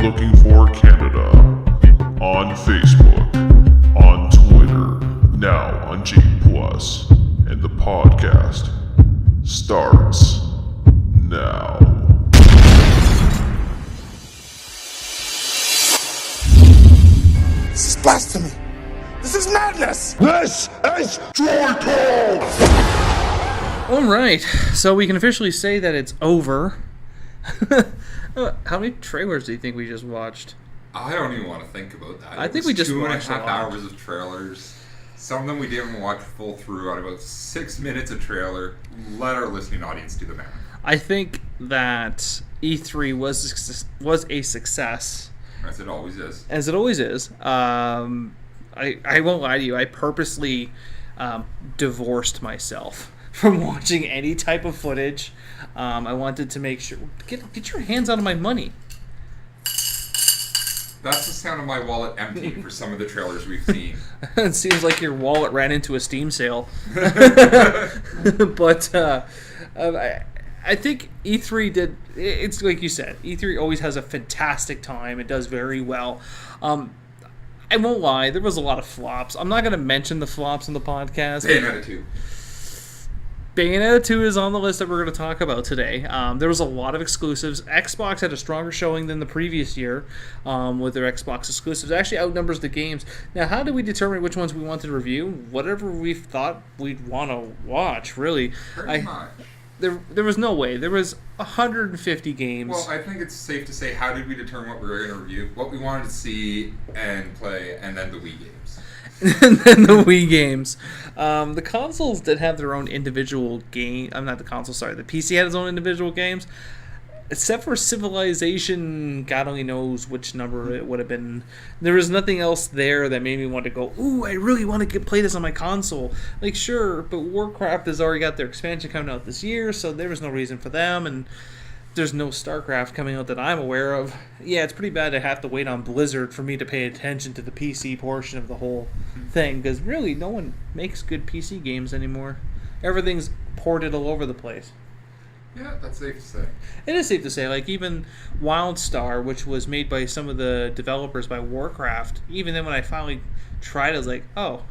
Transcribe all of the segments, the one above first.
Looking for Canada on Facebook, on Twitter, now on G+, and the podcast starts now. This is blasphemy. This is madness. This is Joy-Con! Alright, so we can officially say that it's over. How many trailers do you think we just watched? I don't even want to think about that. I think we just watched 2.5 hours of trailers. Some of them we didn't watch full through on about 6 minutes of trailer. Let our listening audience do the math. I think that E3 was a success. As it always is. As it always is. I won't lie to you. I purposely divorced myself from watching any type of footage. I wanted to make sure... Get your hands out of my money. That's the sound of my wallet emptying for some of the trailers we've seen. It seems like your wallet ran into a Steam sale. But I think E3 did... It's like you said. E3 always has a fantastic time. It does very well. I won't lie. There was a lot of flops. I'm not going to mention the flops in the podcast. Bayonetta 2. Bayonetta 2 is on the list that we're going to talk about today. There was a lot of exclusives. Xbox had a stronger showing than the previous year with their Xbox exclusives. It actually outnumbers the games. Now, how do we determine which ones we wanted to review? Whatever we thought we'd want to watch, really. Pretty much. There was no way. There was 150 games. Well, I think it's safe to say, how did we determine what we were going to review? What we wanted to see and play, and then the Wii games. And then the Wii games. The consoles did have their own individual game. I'm not the console, sorry. The PC had its own individual games. Except for Civilization, God only knows which number it would have been. There was nothing else there that made me want to go, ooh, I really want to play this on my console. Like, sure, but Warcraft has already got their expansion coming out this year, so there was no reason for them, and there's no StarCraft coming out that I'm aware of. Yeah, it's pretty bad to have to wait on Blizzard for me to pay attention to the PC portion of the whole thing, because really, no one makes good PC games anymore. Everything's ported all over the place. Yeah, that's safe to say. It is safe to say, like, even WildStar, which was made by some of the developers by Warcraft, even then when I finally tried it, I was like, oh,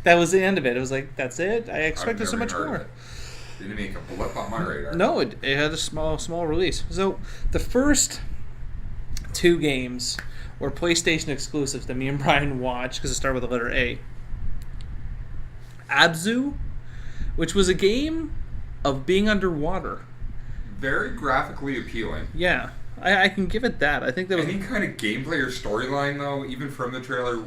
that was the end of it. It was like, that's it? I expected so much more. Didn't make a blip on my radar. No, it had a small release. So, the first two games were PlayStation exclusives that me and Brian watched, because it started with the letter A. Abzu, which was a game of being underwater. Very graphically appealing. Yeah, I can give it that. I think that was any kind of gameplay or storyline, though, even from the trailer,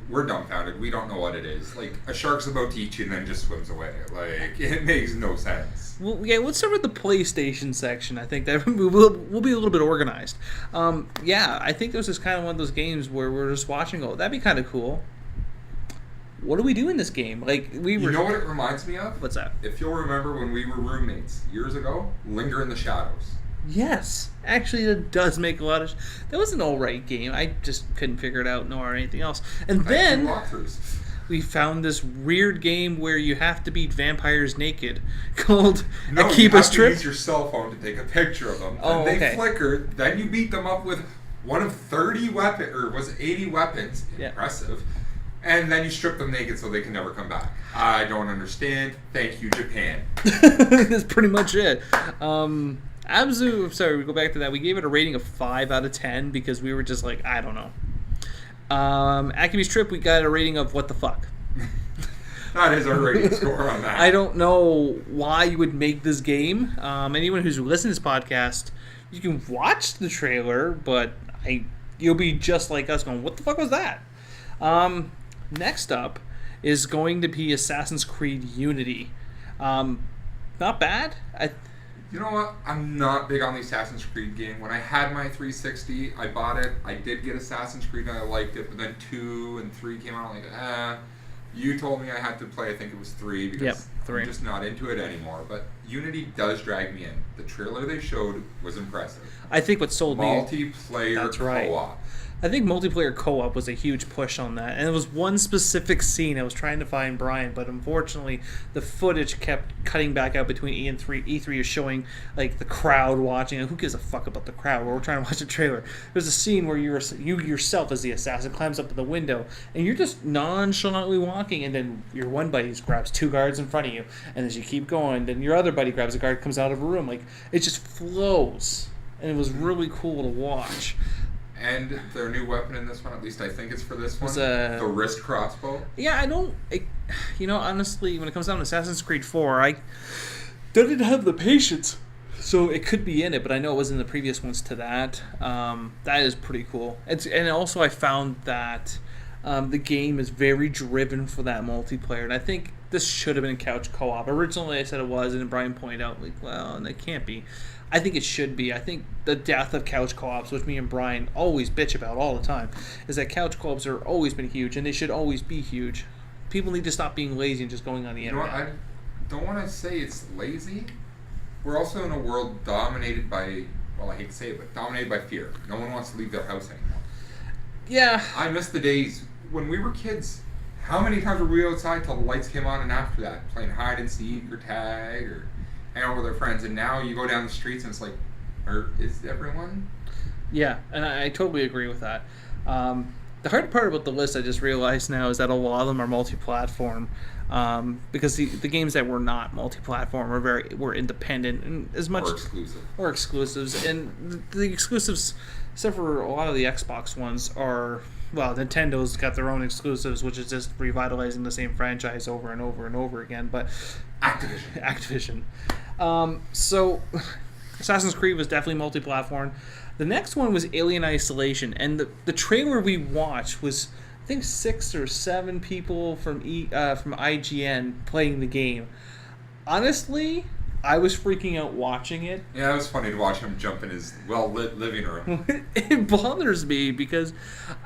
we're dumbfounded. We don't know what it is. Like, a shark's about to eat you and then just swims away. Like, it makes no sense. Well, yeah, let's start with the PlayStation section. I think that we'll be a little bit organized. Yeah, I think this is kind of one of those games where we're just watching. Oh, that'd be kind of cool. What do we do in this game? Like, we were. You know what it reminds me of? What's that? If you'll remember when we were roommates years ago, Linger in the Shadows. Yes, actually, it does make a lot of. That was an alright game. I just couldn't figure it out, nor anything else. And then we found this weird game where you have to beat vampires naked, called Akiba's Trip. You have to use your cell phone to take a picture of them. Oh, and they okay. flicker. Then you beat them up with one of 30 weapons, or was it 80 weapons? Yeah. Impressive. And then you strip them naked so they can never come back. I don't understand. Thank you, Japan. That's pretty much it. Abzu, sorry, we go back to that. We gave it a rating of 5 out of 10 because we were just like, I don't know. Akiba's Trip, we got a rating of what the fuck. That is our rating score on that. I don't know why you would make this game. Anyone who's listening to this podcast, you can watch the trailer, but you'll be just like us going, what the fuck was that? Next up is going to be Assassin's Creed Unity. Not bad. You know what? I'm not big on the Assassin's Creed game. When I had my 360, I bought it. I did get Assassin's Creed and I liked it, but then 2 and 3 came out. I'm like, You told me I had to play, I think it was 3, because 3. I'm just not into it anymore. But Unity does drag me in. The trailer they showed was impressive. I think what sold me... Multiplayer That's right. co-op. I think multiplayer co-op was a huge push on that, and it was one specific scene I was trying to find Brian, but unfortunately the footage kept cutting back out between E3. E3 is showing like the crowd watching, and who gives a fuck about the crowd? We're trying to watch a trailer. There's a scene where you yourself as the assassin climbs up to the window, and you're just nonchalantly walking, and then your one buddy grabs 2 guards in front of you, and as you keep going, then your other buddy grabs a guard, comes out of a room. Like, it just flows, and it was really cool to watch. And their new weapon in this one, at least I think it's for this one, Was, the wrist crossbow. Yeah, honestly, when it comes down to Assassin's Creed 4, I didn't have the patience, so it could be in it, but I know it was in the previous ones to that. That is pretty cool. And also I found that the game is very driven for that multiplayer, and I think this should have been couch co-op. Originally I said it was, and then Brian pointed out, like, well, and it can't be. I think it should be. I think the death of couch co-ops, which me and Brian always bitch about all the time, is that couch co-ops have always been huge, and they should always be huge. People need to stop being lazy and just going on the internet. I don't want to say it's lazy. We're also in a world dominated by, well, I hate to say it, but dominated by fear. No one wants to leave their house anymore. Yeah. I miss the days when we were kids. How many times were we outside till the lights came on, and after that, playing hide and seek or tag or hang out with our friends, and now you go down the streets and it's like, is everyone? Yeah, and I totally agree with that. The hard part about the list, I just realized now, is that a lot of them are multi-platform, because the games that were not multi-platform were independent and as much or exclusives, and the exclusives, except for a lot of the Xbox ones, are, well, Nintendo's got their own exclusives, which is just revitalizing the same franchise over and over and over again. But Activision. So Assassin's Creed was definitely multi-platform. The next one was Alien Isolation, and the trailer we watched was, I think, 6 or 7 people from IGN playing the game. Honestly, I was freaking out watching it. Yeah, it was funny to watch him jump in his well-lit living room. It bothers me because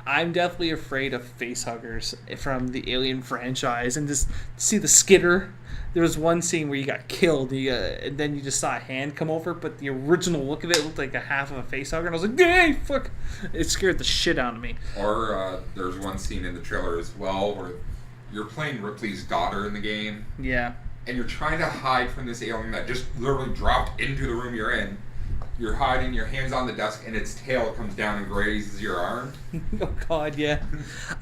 I'm definitely afraid of facehuggers from the Alien franchise, and just see the skitter. There was one scene where you got killed, and then you just saw a hand come over, but the original look of it looked like a half of a facehugger, and I was like, "Hey, fuck!" It scared the shit out of me. Or there's one scene in the trailer as well where you're playing Ripley's daughter in the game. Yeah. And you're trying to hide from this alien that just literally dropped into the room you're in. You're hiding, your hand's on the desk, and its tail comes down and grazes your arm. Oh, God, yeah.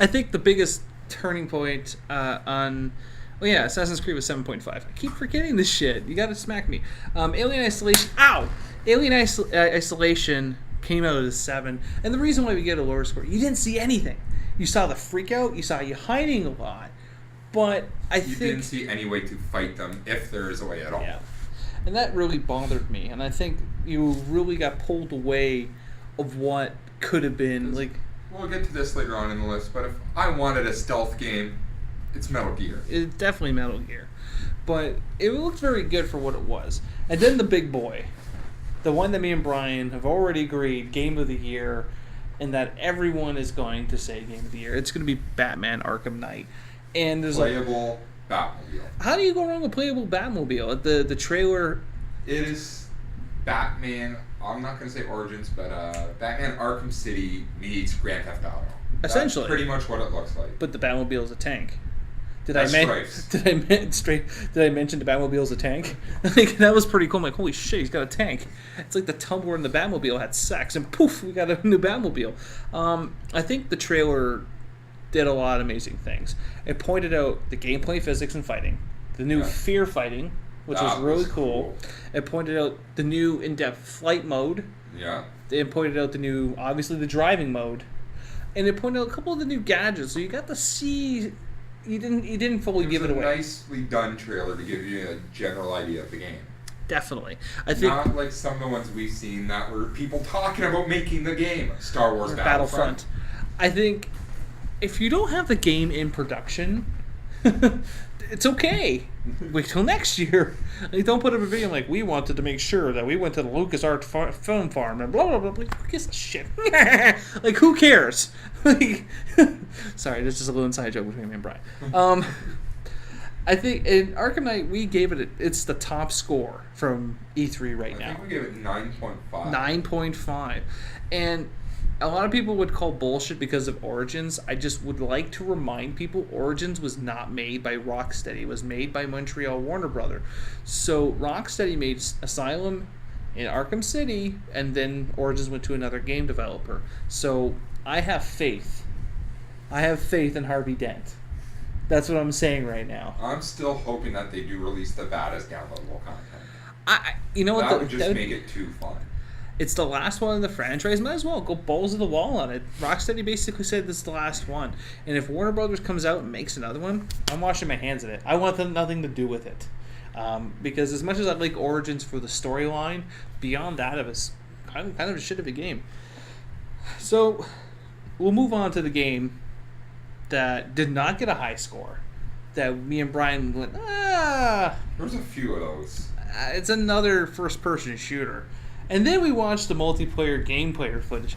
I think the biggest turning point Assassin's Creed was 7.5. I keep forgetting this shit. You gotta smack me. Alien Isolation. Ow! Alien Isolation came out as a 7. And the reason why we get a lower score, you didn't see anything. You saw the freak out, you saw you hiding a lot. But I think you didn't see any way to fight them, if there is a way at all. Yeah, and that really bothered me. And I think you really got pulled away of what could have been. Like, we'll get to this later on in the list. But if I wanted a stealth game, it's Metal Gear. It's definitely Metal Gear, but it looked very good for what it was. And then the big boy, the one that me and Brian have already agreed, Game of the Year, and that everyone is going to say Game of the Year. It's going to be Batman: Arkham Knight. And there's playable Batmobile. How do you go wrong with playable Batmobile? The trailer. It is Batman. I'm not going to say Origins, but Batman: Arkham City meets Grand Theft Auto. Essentially, that's pretty much what it looks like. But the Batmobile is a tank. Did I mention the Batmobile is a tank? Like, that was pretty cool. I'm like, holy shit, he's got a tank. It's like the Tumbler and the Batmobile had sex, and poof, we got a new Batmobile. I think the trailer did a lot of amazing things. It pointed out the gameplay, physics, and fighting. The new fear fighting, which was really cool. It pointed out the new in-depth flight mode. Yeah. It pointed out obviously the driving mode. And it pointed out a couple of the new gadgets. So you got to see. You didn't fully give it away. It was a nicely done trailer to give you a general idea of the game. Definitely. I think not like some of the ones we've seen that were people talking about making the game. Star Wars Battlefront. I think if you don't have the game in production, it's okay. Wait till next year. Like, don't put up a video like, we wanted to make sure that we went to the LucasArts film farm and blah blah blah. Like, who gives a shit? Like, who cares? Like, sorry, this is a little inside joke between me and Brian. I think in Arkham Knight we gave it's the top score from E3 right now. I think we gave it 9.5. 9.5, and a lot of people would call bullshit because of Origins. I just would like to remind people Origins was not made by Rocksteady. It was made by Montreal Warner Brother. So Rocksteady made Asylum in Arkham City, and then Origins went to another game developer. So I have faith. I have faith in Harvey Dent. That's what I'm saying right now. I'm still hoping that they do release the baddest downloadable content. You know what? That would just make it too fun. It's the last one in the franchise. Might as well go balls to the wall on it. Rocksteady basically said this is the last one. And if Warner Brothers comes out and makes another one, I'm washing my hands of it. I want nothing to do with it. Because as much as I like Origins for the storyline, beyond that, it was kind of a shit of a game. So, we'll move on to the game that did not get a high score. That me and Brian went, There's a few of those. It's another first-person shooter. And then we watched the multiplayer gameplay footage.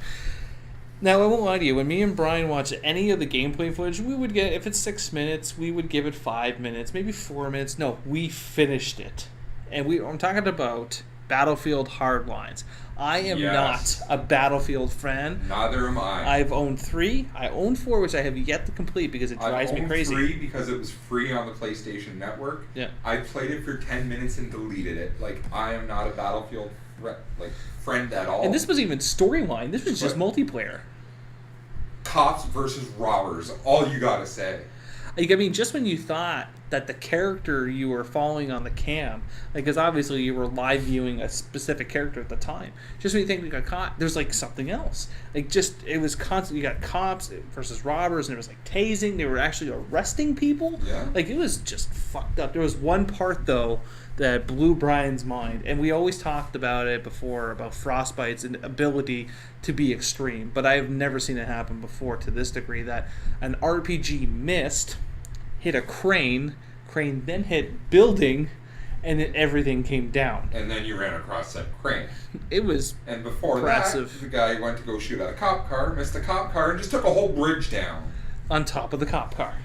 Now, I won't lie to you. When me and Brian watched any of the gameplay footage, we would get, if it's 6 minutes, we would give it 5 minutes, maybe 4 minutes. No, we finished it. And I'm talking about Battlefield Hardlines. I am not a Battlefield fan. Neither am I. I've owned 3. I own 4, which I have yet to complete because it drives me crazy. I owned 3 because it was free on the PlayStation Network. Yeah. I played it for 10 minutes and deleted it. Like, I am not a Battlefield friend at all. And this was even storyline. This was just multiplayer. Cops versus robbers. All you gotta say. I mean, just when you thought that the character you were following on the cam, because obviously you were live viewing a specific character at the time, just when you think we got caught, there's like something else. Like, just, it was constant. You got cops versus robbers, and it was like tasing. They were actually arresting people. Yeah. Like, it was just fucked up. There was one part, though, that blew Brian's mind, and we always talked about it before, about Frostbite's ability to be extreme, but I've never seen it happen before to this degree, that an RPG missed, hit a crane then hit building, and everything came down. And then you ran across that crane. It was And before impressive. that, the guy went to go shoot at a cop car, missed the cop car, and just took a whole bridge down. On top of the cop car.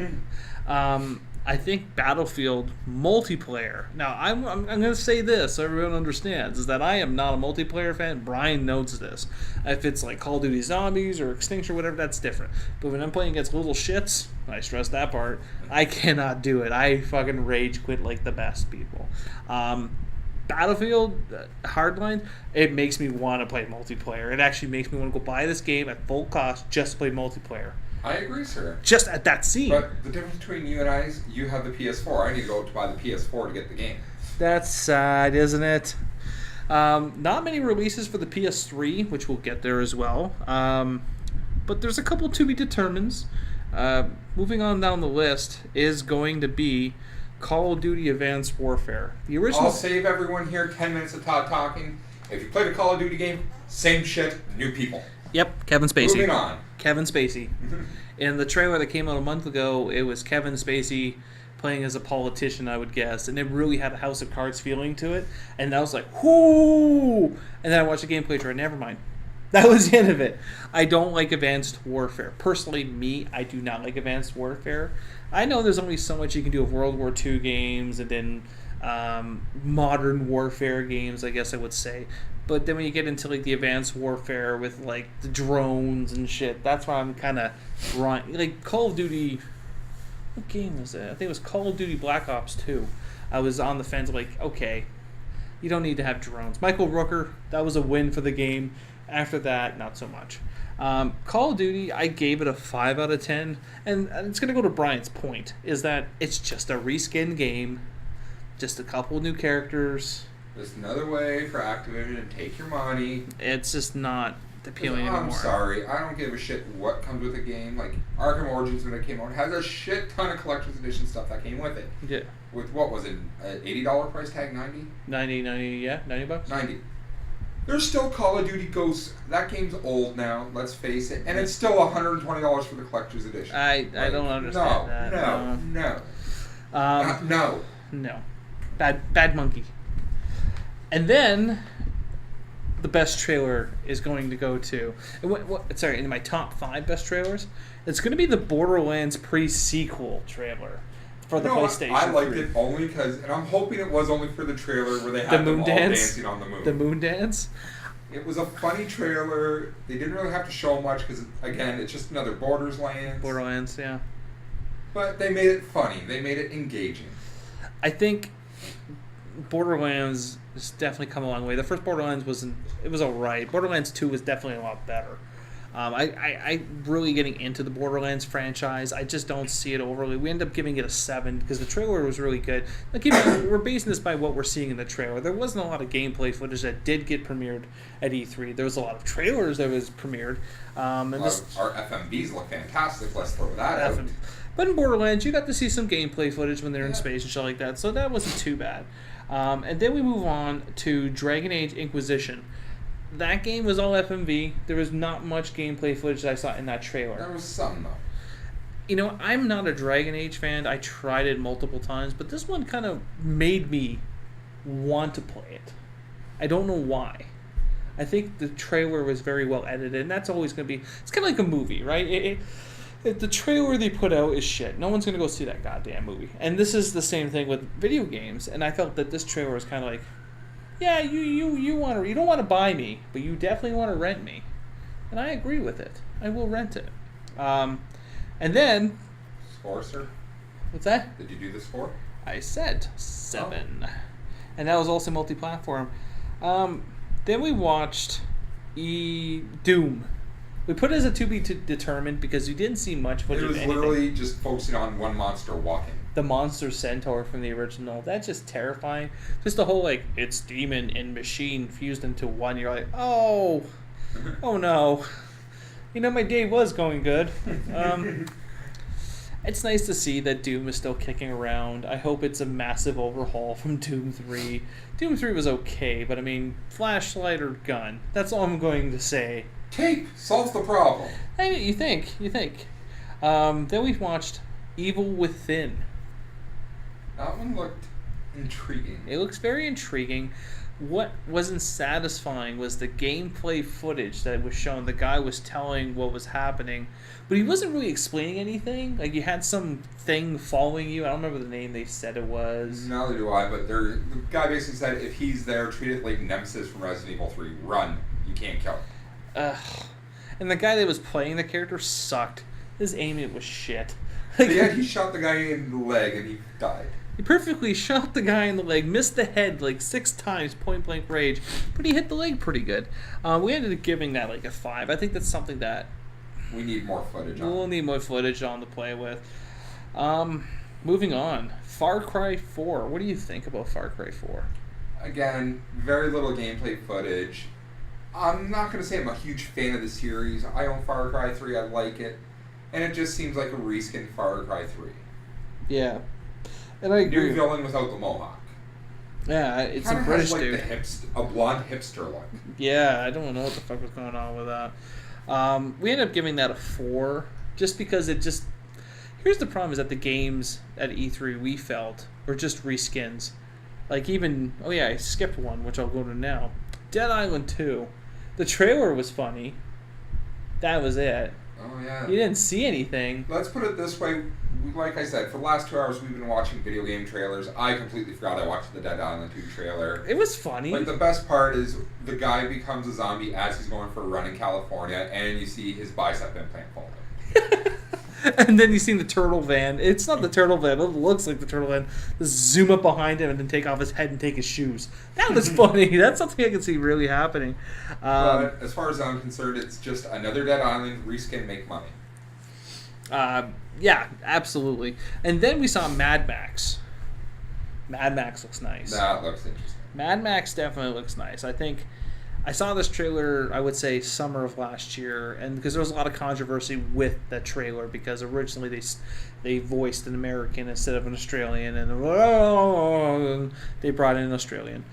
I think Battlefield multiplayer. Now, I'm going to say this so everyone understands, is that I am not a multiplayer fan. Brian knows this. If it's like Call of Duty Zombies or Extinction or whatever, that's different. But when I'm playing against little shits, I stress that part, I cannot do it. I fucking rage quit like the best people. Battlefield Hardline, it makes me want to play multiplayer. It actually makes me want to go buy this game at full cost just to play multiplayer. I agree, sir. Just at that scene. But the difference between you and I is you have the PS4. I need to go to buy the PS4 to get the game. That's sad, isn't it? Not many releases for the PS3, which we'll get there as well. But there's a couple to be determined. Moving on down the list is going to be Call of Duty Advanced Warfare. The original. I'll save everyone here 10 minutes of Todd talking. If you played a Call of Duty game, same shit, new people. Yep, Kevin Spacey. Moving on. Kevin Spacey. In the trailer that came out a month ago, it was Kevin Spacey playing as a politician, I would guess, and it really had a House of Cards feeling to it. And I was like, whoo! And then I watched the gameplay trailer. Never mind. That was the end of it. I don't like Advanced Warfare. Personally, I do not like Advanced Warfare. I know there's only so much you can do of World War II games and then modern warfare games, I guess I would say. But then when you get into like the Advanced Warfare with like the drones and shit, that's why I'm kind of like Call of Duty. What game was it? I think it was Call of Duty Black Ops 2. I was on the fence, like, okay, you don't need to have drones. Michael Rooker, that was a win for the game. After that, not so much. Call of Duty, I gave it a 5 out of 10. And it's going to go to Brian's point, is that it's just a reskin game. Just a couple new characters. Just another way for Activision to take your money. It's just not appealing anymore. I'm sorry. I don't give a shit what comes with a game. Like, Arkham Origins, when it came out, has a shit ton of collector's edition stuff that came with it. Yeah. With, what was it, an $80 price tag, 90? 90 bucks? 90. There's still Call of Duty Ghosts. That game's old now, let's face it. And it's still $120 for the collector's edition. I don't understand that. No. No. Bad monkey. And then the best trailer is going to go to in my top 5 best trailers, it's going to be the Borderlands pre-sequel trailer for the PlayStation 3. I liked it only because, and I'm hoping it was only for the trailer where they had them all dancing on the moon. The moon dance. It was a funny trailer. They didn't really have to show much because, again, it's just another Borderlands, yeah. But they made it funny. They made it engaging. I think Borderlands has definitely come a long way. The first Borderlands was alright. Borderlands 2 was definitely a lot better. I'm really getting into the Borderlands franchise. I just don't see it overly. We end up giving it a 7 because the trailer was really good. Like, we're basing this by what we're seeing in the trailer. There wasn't a lot of gameplay footage that did get premiered at E3. There was a lot of trailers that was premiered. Our FMVs look fantastic. Let's throw that out. But in Borderlands, you got to see some gameplay footage when they're in space and shit like that, so that wasn't too bad. And then we move on to Dragon Age Inquisition. That game was all FMV. There was not much gameplay footage that I saw in that trailer. There was some, though. You know, I'm not a Dragon Age fan. I tried it multiple times, but this one kind of made me want to play it. I don't know why. I think the trailer was very well edited, and that's always going to be... It's kind of like a movie, right? The trailer they put out is shit. No one's going to go see that goddamn movie. And this is the same thing with video games, and I felt that this trailer was kind of like... Yeah, you don't want to buy me, but you definitely want to rent me, and I agree with it. I will rent it. And then Score, sir? What's that? Did you do the score? I said 7, and that was also multi-platform. Then we watched Doom. We put it as a to be determined because you didn't see much footage. It was of anything. literally just focusing on one monster walking. The monster centaur from the original. That's just terrifying. Just the whole, like, it's demon and machine fused into one. You're like, oh no. You know, my day was going good. It's nice to see that Doom is still kicking around. I hope it's a massive overhaul from Doom 3. Doom 3 was okay, but I mean, flashlight or gun. That's all I'm going to say. Tape solves the problem. Hey, you think. Then we've watched Evil Within. That one looked intriguing. It looks very intriguing. What wasn't satisfying was the gameplay footage that was shown. The guy was telling what was happening, but he wasn't really explaining anything. Like, you had some thing following you. I don't remember the name they said it was. Neither do I, but the guy basically said if he's there, treat it like Nemesis from Resident Evil 3. Run. You can't kill him. And the guy that was playing the character sucked. His aiming was shit. Yeah, he shot the guy in the leg and he died. He perfectly shot the guy in the leg, missed the head like 6 times, point blank range, but he hit the leg pretty good. We ended up giving that like a 5. I think that's something that we need more footage on. We'll need more footage on to play with. Moving on, Far Cry 4. What do you think about Far Cry 4? Again, very little gameplay footage. I'm not going to say I'm a huge fan of the series. I own Far Cry 3. I like it. And it just seems like a reskin Far Cry 3. Yeah. And I agree. New villain without the mohawk. Yeah, it's a Kinda British has, like, dude. A blonde hipster look. Yeah, I don't know what the fuck was going on with that. We ended up giving that a 4, just because it just... Here's the problem, is that the games at E3 we felt were just reskins. Like even... Oh yeah, I skipped one, which I'll go to now. Dead Island 2. The trailer was funny. That was it. Oh, yeah. You didn't see anything. Let's put it this way. Like I said, for the last 2 hours we've been watching video game trailers. I completely forgot I watched the Dead Island 2 trailer. It was funny. Like, the best part is the guy becomes a zombie as he's going for a run in California, and you see his bicep implant falling. And then you see the turtle van. It's not the turtle van. It looks like the turtle van. Just zoom up behind him and then take off his head and take his shoes. That was funny. That's something I can see really happening. But as far as I'm concerned, it's just another Dead Island reskin, make money. Yeah, absolutely. And then we saw Mad Max. Mad Max looks nice. That looks interesting. Mad Max definitely looks nice. I think I saw this trailer, I would say, summer of last year, and because there was a lot of controversy with the trailer, because originally they voiced an American instead of an Australian, and they brought in an Australian.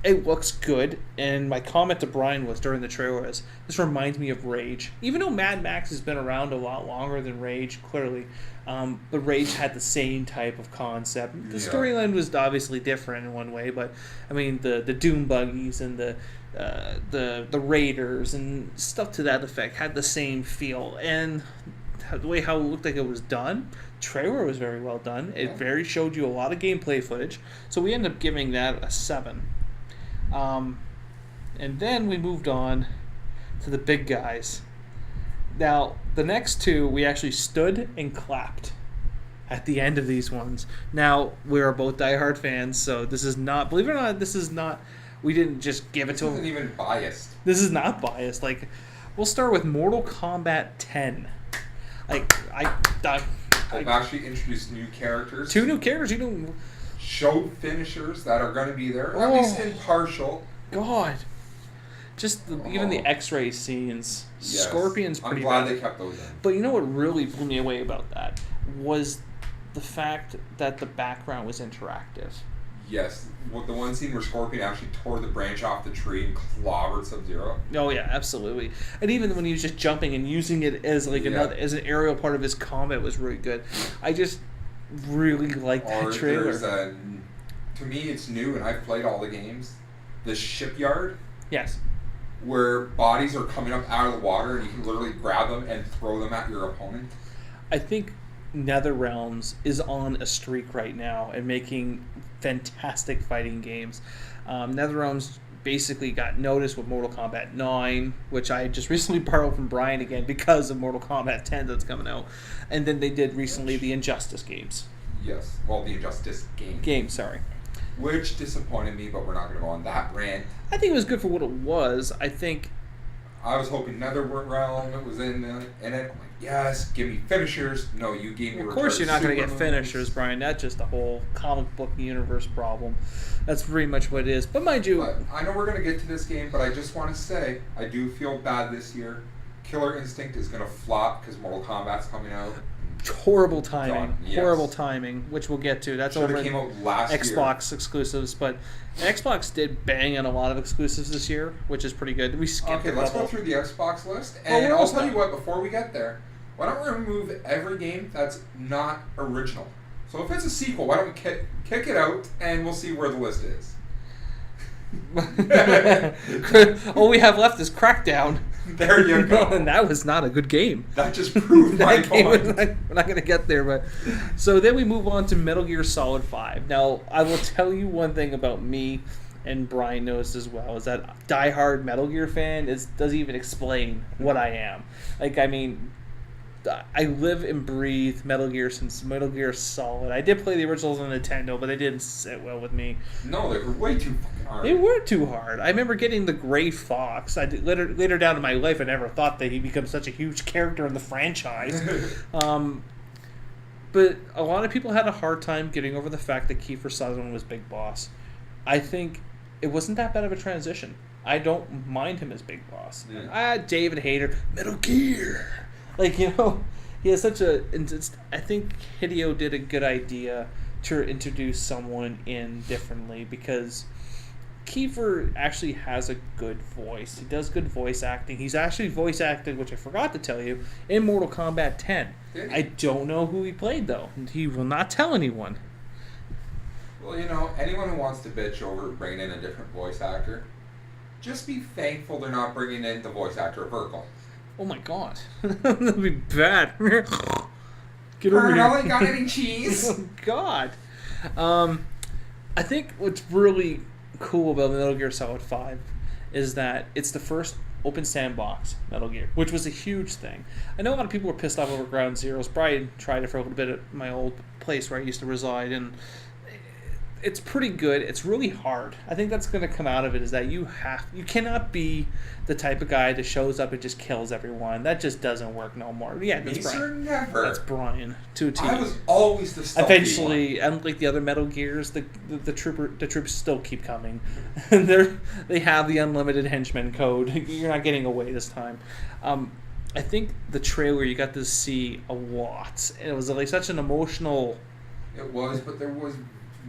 It looks good, and my comment to Brian was during the trailer was, this reminds me of Rage. Even though Mad Max has been around a lot longer than Rage, clearly, but Rage had the same type of concept. The storyline was obviously different in one way, but I mean the Doom buggies and the Raiders and stuff to that effect had the same feel, and the way how it looked like it was done. Trailer was very well done. It very showed you a lot of gameplay footage, so we ended up giving that a 7. And then we moved on to the big guys. Now, the next two, we actually stood and clapped at the end of these ones. Now, we are both diehard fans, so this is not, believe it or not, this is not, we didn't just give it to them. This isn't even biased. This is not biased. Like, we'll start with Mortal Kombat 10. Like, They've actually introduced new characters. 2 new characters, you know. Showed finishers that are going to be there, Oh. at least in partial. God. Just even the X-ray scenes. Yes. Scorpion's I'm pretty glad bad. they kept those in. But you know what really blew me away about that was the fact that the background was interactive. Yes, the one scene where Scorpion actually tore the branch off the tree and clobbered Sub-Zero. Oh yeah, absolutely. And even when he was just jumping and using it as like another as an aerial part of his combat was really good. I just really liked that trailer. To me, it's new, and I've played all the games. The shipyard. Yes. Where bodies are coming up out of the water, and you can literally grab them and throw them at your opponent. I think NetherRealms is on a streak right now and making fantastic fighting games. NetherRealms basically got noticed with Mortal Kombat 9, which I just recently borrowed from Brian again because of Mortal Kombat 10 that's coming out. And then they did recently the Injustice games. Yes, well, the Injustice game. Sorry. Which disappointed me, but we're not going to go on that rant. I think it was good for what it was. I think I was hoping NetherRealm was in it. I'm like, yes, give me finishers. No, you gave me. Of course, you're not going to get super finishers, moves. Brian. That's just a whole comic book universe problem. That's pretty much what it is. But mind you, But I know we're going to get to this game, but I just want to say I do feel bad this year. Killer Instinct is going to flop because Mortal Kombat's coming out. horrible timing. Yes. Horrible timing, which we'll get to. That's Should over have in came out last Xbox exclusives, but Xbox did bang on a lot of exclusives this year, which is pretty good. We skipped Okay, a let's couple. go through the Xbox list, Well, and we're I'll almost tell done. you what. Before we get there, why don't we remove every game that's not original? So if it's a sequel, why don't we kick it out, and we'll see where the list is. All we have left is Crackdown. There you go. And that was not a good game. That just proved my That game was point. we're not going to get there, but so then we move on to Metal Gear Solid 5. Now, I will tell you one thing about me, and Brian knows as well, is that diehard Metal Gear fan doesn't even explain what I am. Like, I mean, I live and breathe Metal Gear since Metal Gear Solid. I did play the originals on Nintendo, but they didn't sit well with me. No, they were way too fucking hard. They were too hard. I remember getting the Gray Fox. Later down in my life, I never thought that he'd become such a huge character in the franchise. But a lot of people had a hard time getting over the fact that Kiefer Sutherland was Big Boss. I think it wasn't that bad of a transition. I don't mind him as Big Boss. Yeah. David Hayter, Metal Gear. Like, you know, he has such a... I think Hideo did a good idea to introduce someone in differently because Kiefer actually has a good voice. He does good voice acting. He's actually voice acted, which I forgot to tell you, in Mortal Kombat 10. Did he? I don't know who he played, though. He will not tell anyone. Well, you know, anyone who wants to bitch over bringing in a different voice actor, just be thankful they're not bringing in the voice actor of Urkel. Oh my god. That'd be bad. Get over Colonel, here. you got any cheese? Oh god. I think what's really cool about Metal Gear Solid 5 is that it's the first open sandbox Metal Gear, which was a huge thing. I know a lot of people were pissed off over Ground Zeroes. Brian tried it for a little bit at my old place where I used to reside, and it's pretty good. It's really hard. I think that's going to come out of it is that you cannot be the type of guy that shows up and just kills everyone. That just doesn't work no more. Yeah, that's Me, sir, Brian. never. That's Brian. To a T. I was always the stealthy Eventually, unlike the other Metal Gears, the troops still keep coming. They have the unlimited henchman code. You're not getting away this time. I think the trailer you got to see a lot. It was like such an emotional. It was, but there was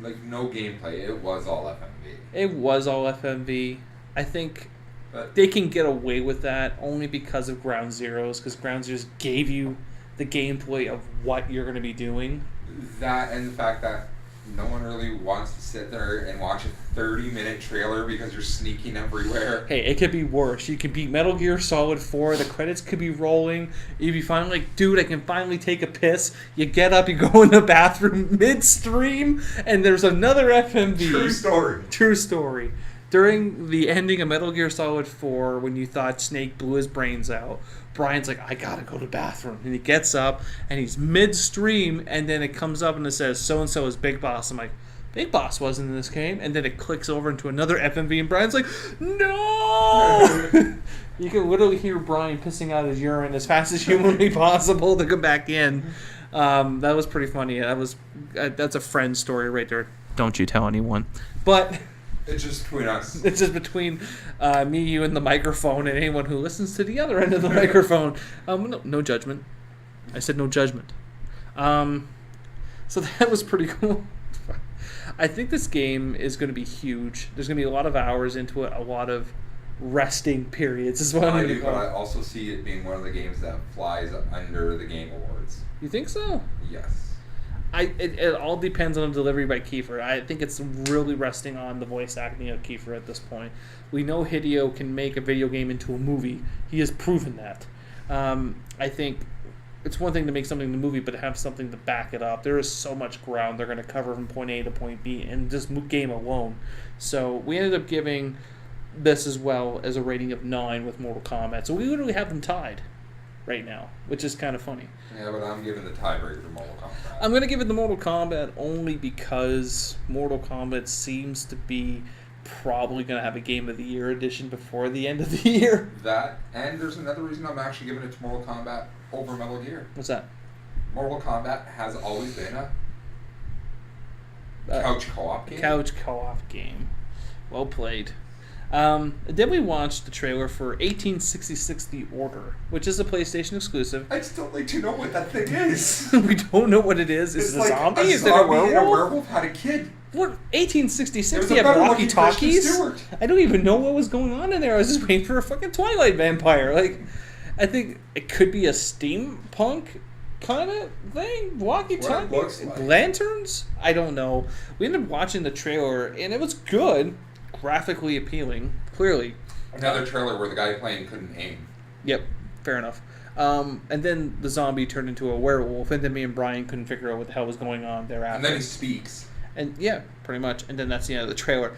like no gameplay. It was all FMV. It was all FMV. I think But they can get away with that only because of Ground Zeroes, because Ground Zeroes gave you the gameplay of what you're going to be doing. that and the fact that no one really wants to sit there and watch a 30-minute trailer because you're sneaking everywhere. Hey, it could be worse. You could beat Metal Gear Solid 4. The credits could be rolling. You'd be finally like, dude, I can finally take a piss. You get up, you go in the bathroom midstream, and there's another FMV. True story. True story. During the ending of Metal Gear Solid 4, when you thought Snake blew his brains out, Brian's like, I gotta go to the bathroom. And he gets up, and he's midstream, and then it comes up and it says, so-and-so is Big Boss. I'm like, Big Boss wasn't in this game. And then it clicks over into another FMV, and Brian's like, no! You can literally hear Brian pissing out his urine as fast as humanly possible to come back in. That was pretty funny. That's a friend story right there. Don't you tell anyone. But... It's just between us. It's just between me, you, and the microphone, and anyone who listens to the other end of the microphone. No judgment. I said no judgment. So that was pretty cool. I think this game is going to be huge. There's going to be a lot of hours into it, a lot of resting periods is what I'm going to call it. But I also see it being one of the games that flies under the Game Awards. You think so? Yes. It all depends on the delivery by Kiefer. I think it's really resting on the voice acting of Kiefer at this point. We know Hideo can make a video game into a movie. He has proven that. I think it's one thing to make something in the movie, but to have something to back it up. There is so much ground they're going to cover from point A to point B in this game alone. So we ended up giving this as well as a rating of 9 with Mortal Kombat. So we literally have them tied right now, which is kind of funny. Yeah, but I'm giving the tiebreaker to Mortal Kombat. I'm going to give it the Mortal Kombat only because Mortal Kombat seems to be probably going to have a Game of the Year edition before the end of the year. That, and there's another reason I'm actually giving it to Mortal Kombat over Metal Gear. What's that? Mortal Kombat has always been a couch co-op game. Couch co-op game. Well played. Then we watched the trailer for 1866 The Order, which is a PlayStation exclusive. I'd still like to know what that thing is. We don't know what it is. Is it a zombie? Is it a werewolf? And a werewolf had a kid. What? 1866? It You was have a better walkie-talkies? looking I don't even know what was going on in there. I was just waiting for a fucking Twilight vampire. Like, I think it could be a steampunk kind of thing. Walkie-talkie? What it looks like. Lanterns? I don't know. We ended up watching the trailer, and it was good. Graphically appealing, clearly. Another trailer where the guy playing couldn't aim. Yep, fair enough. And then the zombie turned into a werewolf, and then me and Brian couldn't figure out what the hell was going on thereafter. And then he speaks. And yeah, pretty much. And then that's the end of the trailer.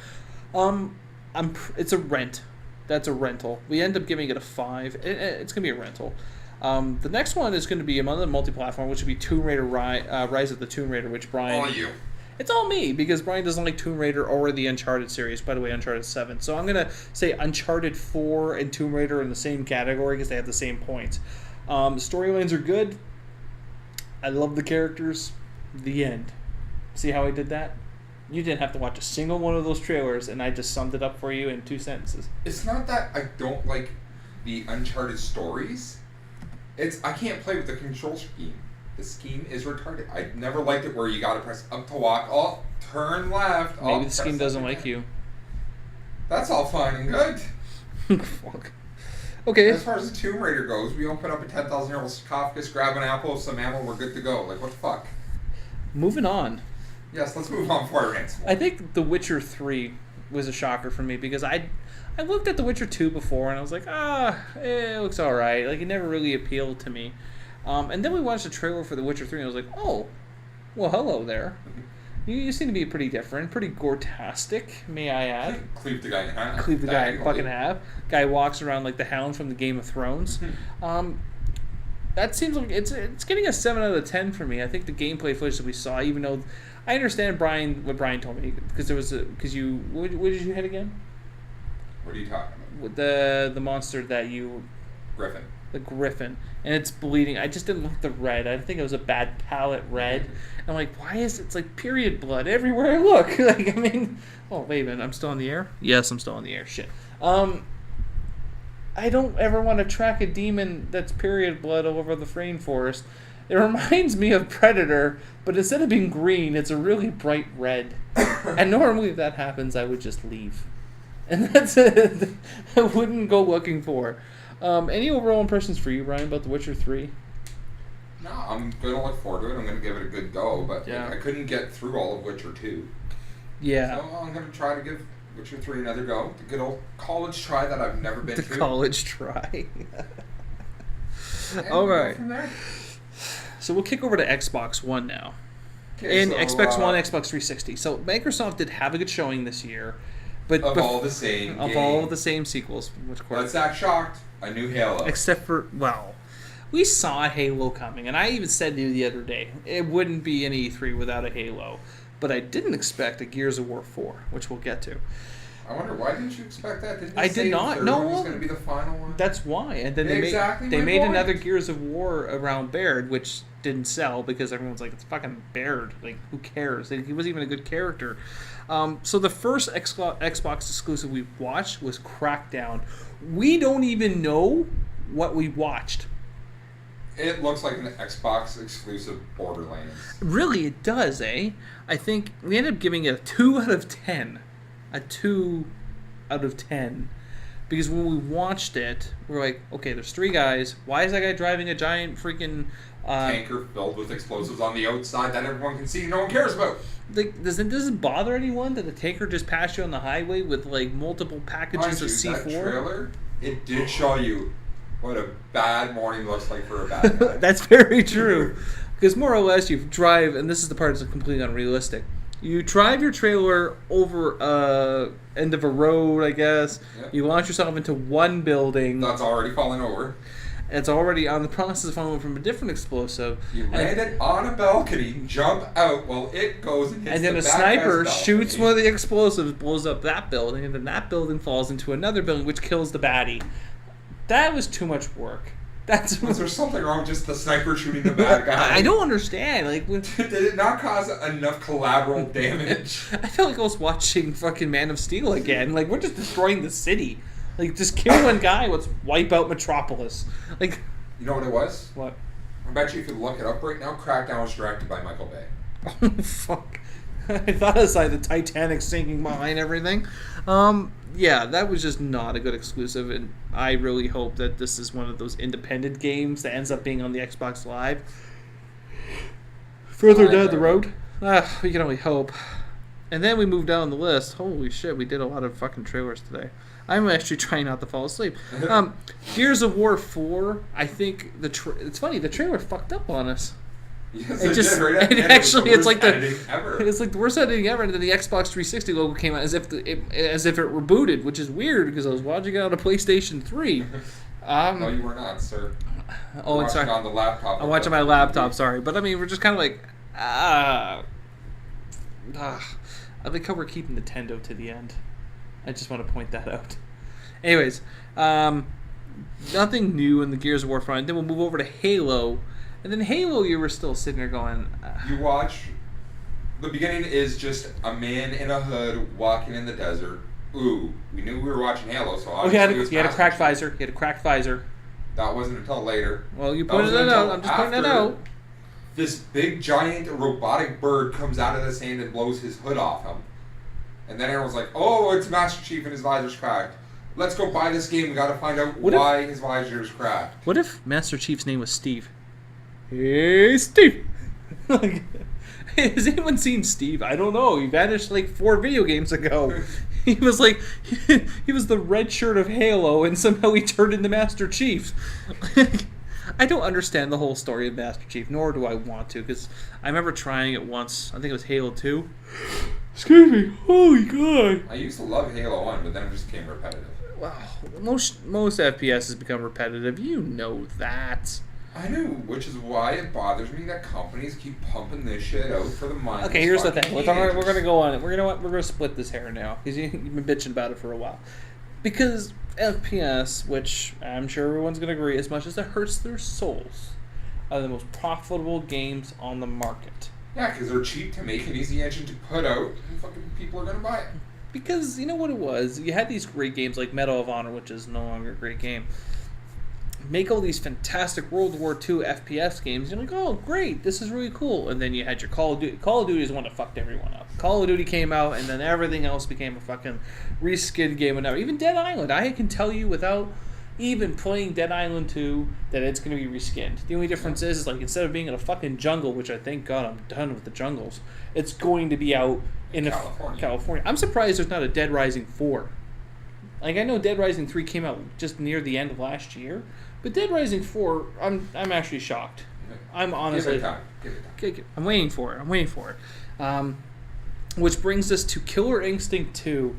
It's a rent. That's a rental. We end up giving it a 5. It's gonna be a rental. The next one is going to be another multi-platform, which would be Tomb Raider Rise of the Tomb Raider, which Brian... All you. It's all me, because Brian doesn't like Tomb Raider or the Uncharted series. By the way, Uncharted 7. So I'm going to say Uncharted 4 and Tomb Raider in the same category because they have the same points. Storylines are good. I love the characters. The end. See how I did that? You didn't have to watch a single one of those trailers, and I just summed it up for you in 2 sentences. It's not that I don't like the Uncharted stories. It's I can't play with the control scheme. The scheme is retarded. I never liked it where you gotta press up to walk. Oh, turn left. Maybe the scheme doesn't like you. That's all fine and good. Fuck. Okay. As far as the Tomb Raider goes, we open up a 10,000-year-old sarcophagus, grab an apple, some ammo, we're good to go. Like, what the fuck? Moving on. Yes, let's move on before I rant some more. I think The Witcher 3 was a shocker for me because I looked at The Witcher 2 before and I was like, it looks alright. Like, it never really appealed to me. And then we watched a trailer for The Witcher 3 and I was like, oh, well, hello there. You seem to be pretty different, pretty gore-tastic, may I add. Cleave the guy in half. Cleave the guy in fucking half. Guy walks around like the Hound from the Game of Thrones. That seems like it's getting a 7 out of 10 for me. I think the gameplay footage that we saw, even though I understand what Brian told me, because there was what did you hit again? What are you talking about? With the monster that you... Griffin. The Griffin. And it's bleeding. I just didn't like the red. I think it was a bad palette red. And I'm like, why is it's like period blood everywhere I look? Like, I mean... Oh, wait a minute. I'm still on the air? Yes, I'm still on the air. Shit. I don't ever want to track a demon that's period blood all over the rainforest. It reminds me of Predator, but instead of being green, it's a really bright red. And normally if that happens, I would just leave. And that's it. I wouldn't go looking for. Any overall impressions for you, Ryan, about The Witcher 3? No, I'm going to look forward to it. I'm going to give it a good go, but yeah. I couldn't get through all of Witcher 2. Yeah. So I'm going to try to give Witcher 3 another go. The good old college try that I've never been to. The college try. And all we'll go right. from there. So we'll kick over to Xbox One now. Okay, And so, Xbox One, Xbox 360. So Microsoft did have a good showing this year. But of all the same of game. all the same sequels, which Let's act shocked. A new Halo. except for we saw Halo coming, and I even said to you the other day it wouldn't be an E3 without a Halo, but I didn't expect a Gears of War 4, which we'll get to. I wonder, why didn't you expect that? Didn't you I say did not. The third No, one was going to be the final one. That's why, and then Exactly they my made point. another Gears of War around Baird, which didn't sell because everyone's like, it's fucking Baird. Like, who cares? He wasn't even a good character. So the first Xbox exclusive we watched was Crackdown. We don't even know what we watched. It looks like an Xbox exclusive Borderlands. Really, it does, eh? I think we ended up giving it a 2 out of 10. A 2 out of 10. Because when we watched it, we were like, okay, there's 3 guys. Why is that guy driving a giant freaking... tanker filled with explosives on the outside that everyone can see and no one cares about. Like, does it bother anyone that the tanker just passed you on the highway with, like, multiple packages of C4? That trailer, it did show you what a bad morning looks like for a bad guy. That's very true. Because more or less you drive, and this is the part that's completely unrealistic. You drive your trailer over end of a road, I guess. Yep. You launch yourself into one building. That's already falling over. It's already on the process of falling from a different explosive. You land it on a balcony, jump out while it goes and hits And then the a bad sniper guy's shoots balcony. one of the explosives, blows up that building, and then that building falls into another building, which kills the baddie. That was too much work. Was there something wrong with just the sniper shooting the bad guy? I don't understand. Like, when... Did it not cause enough collateral damage? I felt like I was watching fucking Man of Steel again. Like, we're just destroying the city. Like, just kill one guy, let's wipe out Metropolis. Like, You know what it was? what? I bet you if you look it up right now, Crackdown was directed by Michael Bay. Oh, fuck. I thought it was like the Titanic sinking behind everything. Yeah, that was just not a good exclusive, and I really hope that this is one of those independent games that ends up being on the Xbox Live. Further down the road, we can only hope. And then we moved down the list. Holy shit, we did a lot of fucking trailers today. I'm actually trying not to fall asleep. Gears of War 4, I think it's funny, the trailer fucked up on us. Yes, It just, did, right at the it end. It was actually, the it's like worst editing ever. it's like the worst editing ever. And then the Xbox 360 logo came out as if it rebooted, which is weird because I was watching it on a PlayStation 3. No, you were not, sir. Oh, and Watching sorry, on the laptop. I'm watching my laptop. Sorry, but I mean, we're just kind of like, I like how we're keeping Nintendo to the end. I just want to point that out. Anyways, nothing new in the Gears of War front. Then we'll move over to Halo. And then Halo, you were still sitting there going... You watch... The beginning is just a man in a hood walking in the desert. Ooh, we knew we were watching Halo, so Oh, he had obviously a cracked visor. He had a cracked visor. That wasn't until later. Well, you That pointed wasn't that out. until I'm just pointing that after out. This big, giant, robotic bird comes out of the sand and blows his hood off him. And then everyone's like, oh, it's Master Chief and his visor's cracked. Let's go buy this game. We gotta find out why his visor's cracked. What if Master Chief's name was Steve? Hey, Steve! Like, has anyone seen Steve? I don't know. He vanished like 4 video games ago. He was like, he was the red shirt of Halo, and somehow he turned into Master Chief. I don't understand the whole story of Master Chief, nor do I want to, because I remember trying it once. I think it was Halo 2. Excuse me. Holy God. I used to love Halo 1, but then it just became repetitive. Wow. Most FPS has become repetitive. You know that. I know, which is why it bothers me that companies keep pumping this shit out for the money. Okay, here's the thing. We're gonna go on it. We're gonna split this hair now because you've been bitching about it for a while. Because FPS, which I'm sure everyone's gonna agree, as much as it hurts their souls, are the most profitable games on the market. Yeah, because they're cheap to make, an easy engine to put out, and fucking people are gonna buy it. Because you know what it was? You had these great games like Medal of Honor, which is no longer a great game. Make all these fantastic World War II FPS games. You're like, oh, great, this is really cool. And then you had your Call of Duty. Call of Duty is one that fucked everyone up. Call of Duty came out, and then everything else became a fucking reskinned game. And even Dead Island, I can tell you without even playing Dead Island 2 that it's going to be reskinned. The only difference is like instead of being in a fucking jungle, which I thank God I'm done with the jungles, it's going to be out in California. I'm surprised there's not a Dead Rising 4. Like I know Dead Rising 3 came out just near the end of last year. But Dead Rising 4, I'm actually shocked. I'm honestly... Give it time. I'm waiting for it. Which brings us to Killer Instinct 2.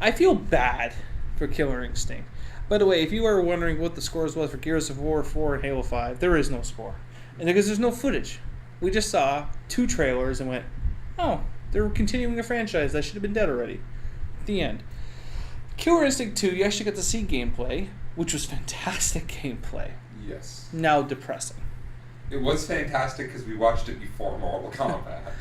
I feel bad for Killer Instinct. By the way, if you are wondering what the scores was for Gears of War 4 and Halo 5, there is no score. And because there's no footage. We just saw 2 trailers and went, oh, they're continuing a franchise that should have been dead already. The end. Killer Instinct 2, you actually got to see gameplay, which was fantastic gameplay. Yes. Now depressing. It was fantastic because we watched it before Mortal Kombat.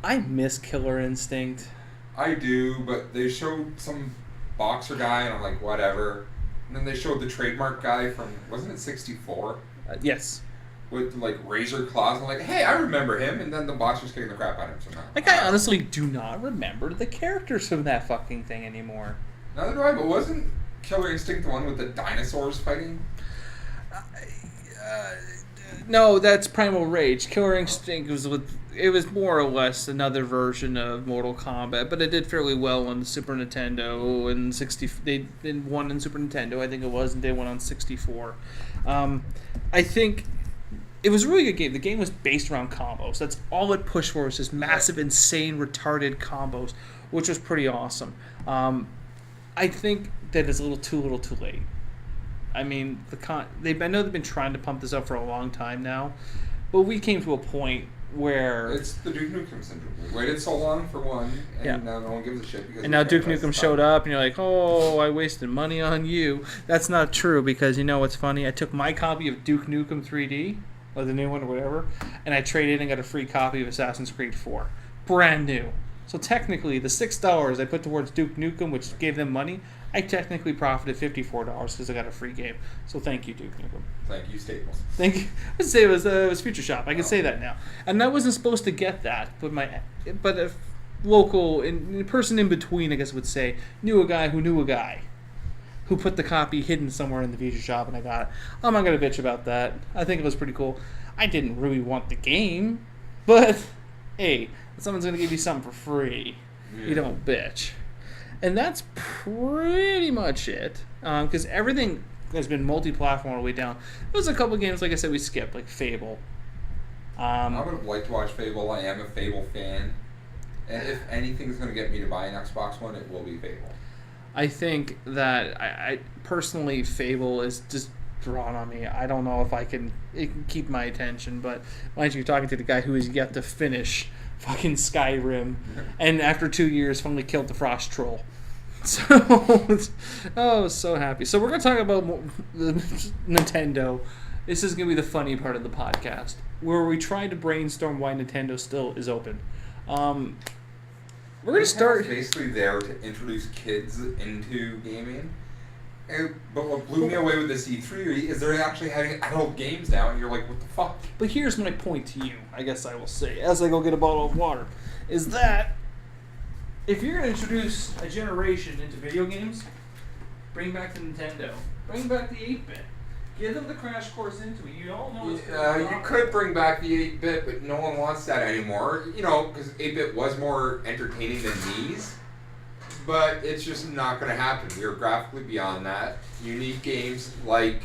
I miss Killer Instinct. I do, but they showed some boxer guy, and I'm like, whatever. And then they showed the trademark guy from, wasn't it 64? Yes. With, like, razor claws. I'm like, hey, I remember him. And then the boxer's kicking the crap out of him somehow. Like, I honestly do not remember the characters from that fucking thing anymore. Neither do I, but wasn't Killer Instinct the one with the dinosaurs fighting? No, that's Primal Rage. Killer Instinct was more or less another version of Mortal Kombat, but it did fairly well on the Super Nintendo and They did one on Super Nintendo, I think it was, and they went on 64. I think it was a really good game. The game was based around combos. That's all it pushed for, was just massive, insane, retarded combos, which was pretty awesome. I think that it's a little too late. I mean, I know they've been trying to pump this up for a long time now, but we came to a point where it's the Duke Nukem syndrome. We waited so long for one, and now no one gives a shit. And now Duke Nukem showed up, and you're like, oh, I wasted money on you. That's not true, because you know what's funny? I took my copy of Duke Nukem 3D, or the new one or whatever, and I traded and got a free copy of Assassin's Creed 4. Brand new. So technically, the $6 I put towards Duke Nukem, which gave them money, I technically profited $54 because I got a free game. So thank you, Duke Nukem. Thank you, Staples. Thank you. I'd say it was Future Shop. I can say that now. And I wasn't supposed to get that, but a local person in between, I guess, would say, knew a guy who put the copy hidden somewhere in the Future Shop, and I got it. I'm not gonna bitch about that. I think it was pretty cool. I didn't really want the game, but hey, if someone's gonna give you something for free, you don't bitch. And that's pretty much it, because everything has been multi-platform all the way down. There was a couple games, like I said, we skipped, like Fable. I would have liked to watch Fable. I am a Fable fan. And if anything's going to get me to buy an Xbox One, it will be Fable. I think that, I personally, Fable is just drawn on me. I don't know if it can keep my attention, but mind you, you're talking to the guy who is yet to finish fucking Skyrim, and after 2 years finally killed the Frost Troll. So, so happy. So we're going to talk about the Nintendo. This is going to be the funny part of the podcast, where we try to brainstorm why Nintendo still is open. We're going to start... basically there to introduce kids into gaming. But what blew me away with this E3 is they're actually having adult games now, and you're like, what the fuck? But here's my point to you, I guess I will say, as I go get a bottle of water, is that if you're going to introduce a generation into video games, bring back the Nintendo. Bring back the 8-bit. Give them the crash course into it. You all know it's you could bring back the 8-bit, but no one wants that anymore. You know, because 8-bit was more entertaining than these. But it's just not going to happen. We are graphically beyond that. Unique games like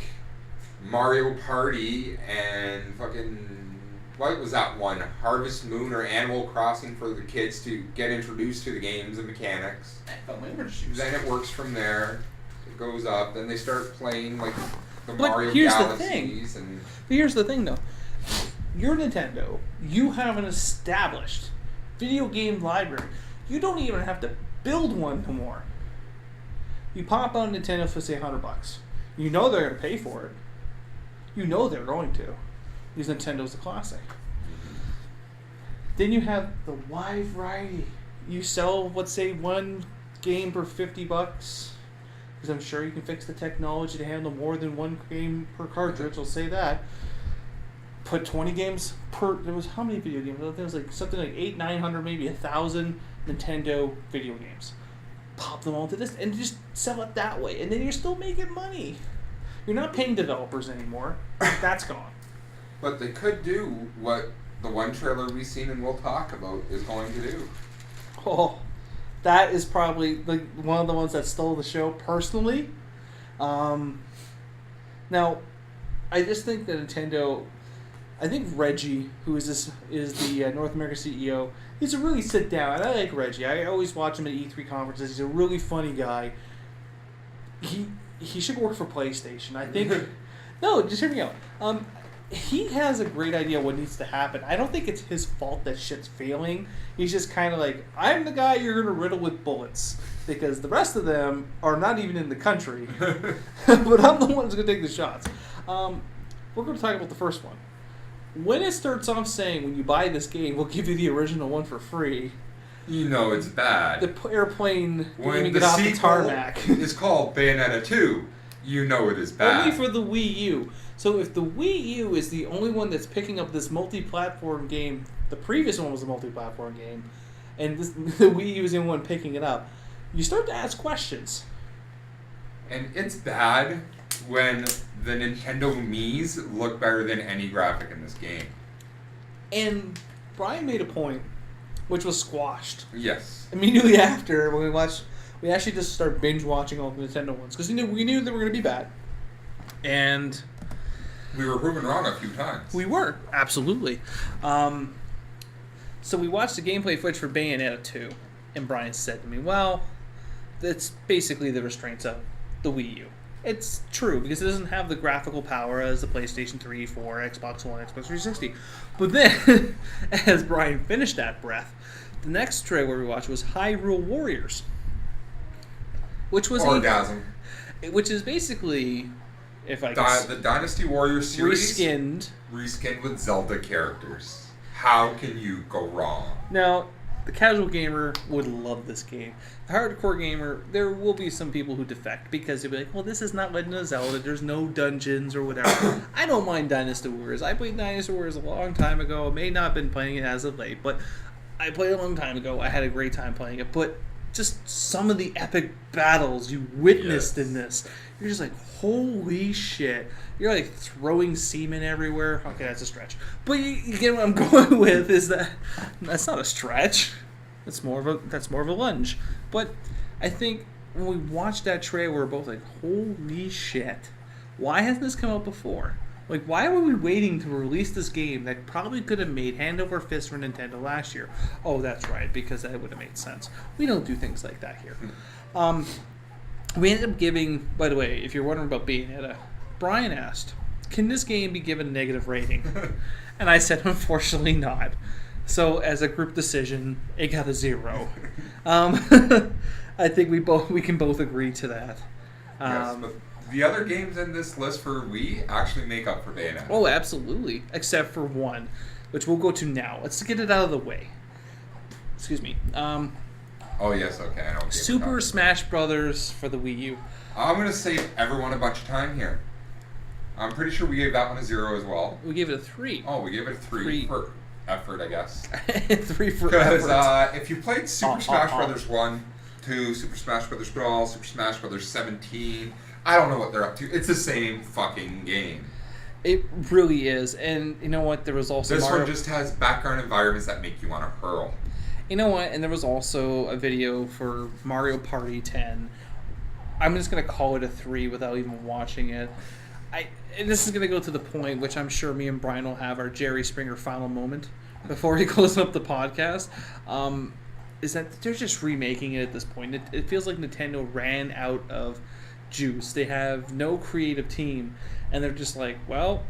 Mario Party and fucking... what was that one? Harvest Moon or Animal Crossing for the kids to get introduced to the games and mechanics. Then it works from there. It goes up. Then they start playing like the Mario Galaxies. But here's the thing, though. You're Nintendo. You have an established video game library. You don't even have to build one no more. You pop on Nintendo for say $100. You know they're going to pay for it. You know they're going to. Because Nintendo's the classic. Then you have the wide variety. You sell, let's say, one game for $50. Because I'm sure you can fix the technology to handle more than one game per cartridge. I'll say that. Put 20 games per... There was how many video games? There was like something like 800, 900, maybe 1,000 Nintendo video games. Pop them all into this and just sell it that way. And then you're still making money. You're not paying developers anymore. That's gone. But they could do what the one trailer we've seen and we'll talk about is going to do. Oh, that is probably like one of the ones that stole the show personally. Now, I just think that Nintendo... I think Reggie, who is the North American CEO, he's a really sit down. And I like Reggie. I always watch him at E3 conferences. He's a really funny guy. He should work for PlayStation. I think. No, just hear me out. He has a great idea what needs to happen. I don't think it's his fault that shit's failing. He's just kind of like, I'm the guy you're going to riddle with bullets. Because the rest of them are not even in the country. But I'm the one who's going to take the shots. We're going to talk about the first one. When it starts off saying, when you buy this game, we'll give you the original one for free. You know it's bad. The airplane When didn't the get off the sequel tarmac. is called Bayonetta 2, you know it is bad. Only for the Wii U. So if the Wii U is the only one that's picking up this multi-platform game, the previous one was a multi-platform game, and the Wii U is the only one picking it up, you start to ask questions. And it's bad when the Nintendo Mii's look better than any graphic in this game. And Brian made a point, which was squashed. Yes. Immediately after, when we actually just started binge watching all the Nintendo ones, because we knew they were going to be bad. And we were proven wrong a few times. We were, absolutely. So we watched the gameplay footage for Bayonetta 2, and Brian said to me, well, that's basically the restraints of the Wii U. It's true, because it doesn't have the graphical power as the PlayStation 3, 4, Xbox One, Xbox 360. But then, as Brian finished that breath, the next trailer we watched was Hyrule Warriors. Which was Orgasm. Which is basically, if I the Dynasty Warriors series reskinned with Zelda characters. How can you go wrong? Now, the casual gamer would love this game. The hardcore gamer, there will be some people who defect because they'll be like, well, this is not Legend of Zelda, there's no dungeons or whatever. I don't mind Dynasty Warriors. I played Dynasty Warriors a long time ago. I may not have been playing it as of late, but I played it a long time ago. I had a great time playing it. But just some of the epic battles you witnessed in this, you're just like, holy shit. You're like throwing semen everywhere. Okay, that's a stretch. But you get what I'm going with is that's not a stretch. That's more of a lunge. But I think when we watched that trailer, we're both like, holy shit. Why hasn't this come out before? Like, why were we waiting to release this game that probably could have made hand over fist for Nintendo last year? Oh, that's right, because that would have made sense. We don't do things like that here. We ended up giving, by the way, if you're wondering about Bayonetta, Brian asked, can this game be given a negative rating? And I said, unfortunately not. So, as a group decision, it got a 0. I think we can both agree to that. Yes, but the other games in this list for Wii actually make up for Bayonetta. Oh, absolutely. Except for one, which we'll go to now. Let's get it out of the way. Excuse me. Oh, yes, okay. I know what Super Smash Brothers for the Wii U. I'm going to save everyone a bunch of time here. I'm pretty sure we gave that one a 0 as well. We gave it a 3. Oh, we gave it a 3 for effort, I guess. 3 for because effort. If you played Super Smash Brothers 1, 2, Super Smash Brothers Brawl, Super Smash Brothers 17, I don't know what they're up to. It's the same fucking game. It really is. And you know what? There was also this one just has background environments that make you want to hurl. You know what? And there was also a video for Mario Party 10. I'm just going to call it a 3 without even watching it. And this is going to go to the point, which I'm sure me and Brian will have our Jerry Springer final moment before he closes up the podcast, is that they're just remaking it at this point. It feels like Nintendo ran out of juice. They have no creative team, and they're just like, well,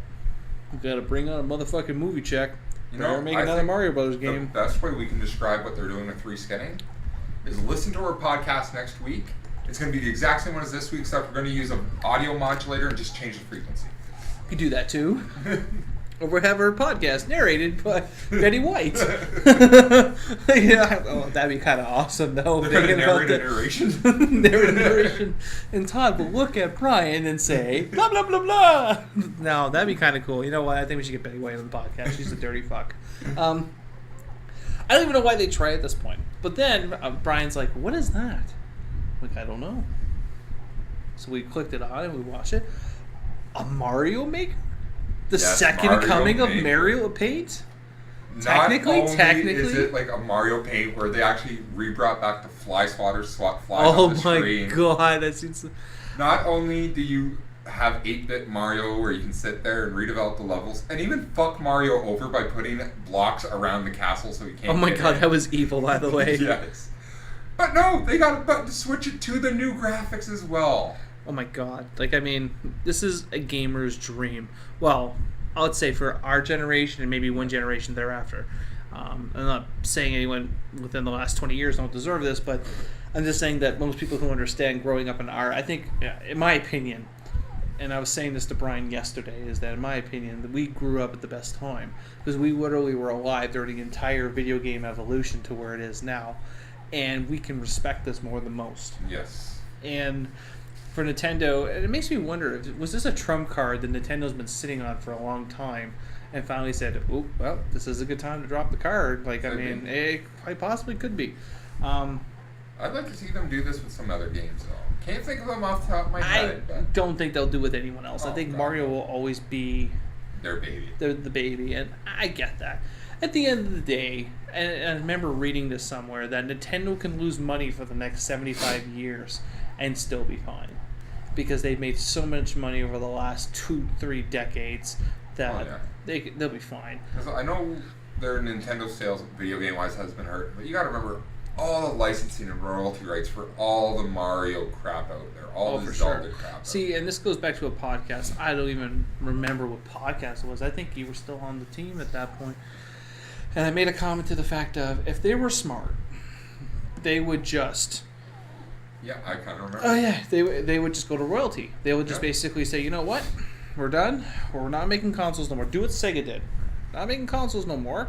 we've got to bring out a motherfucking movie check. They're making another Mario Brothers game. The best way we can describe what they're doing with reskinning is listen to our podcast next week. It's going to be the exact same one as this week, except we're going to use an audio modulator and just change the frequency. You could do that too. Or we'll have our podcast narrated by Betty White. Yeah, oh, that'd be kind of awesome, though. They're going to narrate a narration. Narration. And Todd will look at Brian and say, blah, blah, blah, blah. No, that'd be kind of cool. You know what? I think we should get Betty White on the podcast. She's a dirty fuck. I don't even know why they try at this point. But then Brian's like, what is that? I'm like, I don't know. So we clicked it on and we watched it. A Mario Maker? The second Mario coming Maker. of Mario Paint? Technically, Technically, is it like a Mario Paint where they actually re-brought back the fly swatter flies oh on the my screen. god, that seems. Not only do you have 8-bit Mario where you can sit there and redevelop the levels, and even fuck Mario over by putting blocks around the castle so he can't. Oh my get god, in. that was evil, by the way. Yes. But no, they got a button to switch it to the new graphics as well. Oh my god. Like, I mean, this is a gamer's dream. Well, I would say for our generation and maybe one generation thereafter. I'm not saying anyone within the last 20 years don't deserve this, but I'm just saying that most people who understand growing up in art, I think, in my opinion, and I was saying this to Brian yesterday, is that in my opinion, that we grew up at the best time. Because we literally were alive during the entire video game evolution to where it is now. And we can respect this more than most. Yes. And for Nintendo, and it makes me wonder, was this a trump card that Nintendo's been sitting on for a long time and finally said, oh, well, this is a good time to drop the card? Like, I mean, it quite possibly could be. I'd like to see them do this with some other games, though. Can't think of them off the top of my head. I don't think they'll do it with anyone else. I think God, Mario no. will always be Their baby. the baby, and I get that. At the end of the day, and I remember reading this somewhere, that Nintendo can lose money for the next 75 years and still be fine. Because they've made so much money over the last 2-3 decades that they'll be fine. I know their Nintendo sales, video game-wise, has been hurt, but you gotta remember, all the licensing and royalty rights for all the Mario crap out there, all the Zelda crap. See, and this goes back to a podcast. I don't even remember what podcast it was. I think you were still on the team at that point. And I made a comment to the fact of, if they were smart, they would just... Yeah, I kind of remember. Oh, yeah. They would just go to royalty. They would just basically say, you know what? We're done. We're not making consoles no more. Do what Sega did. Not making consoles no more.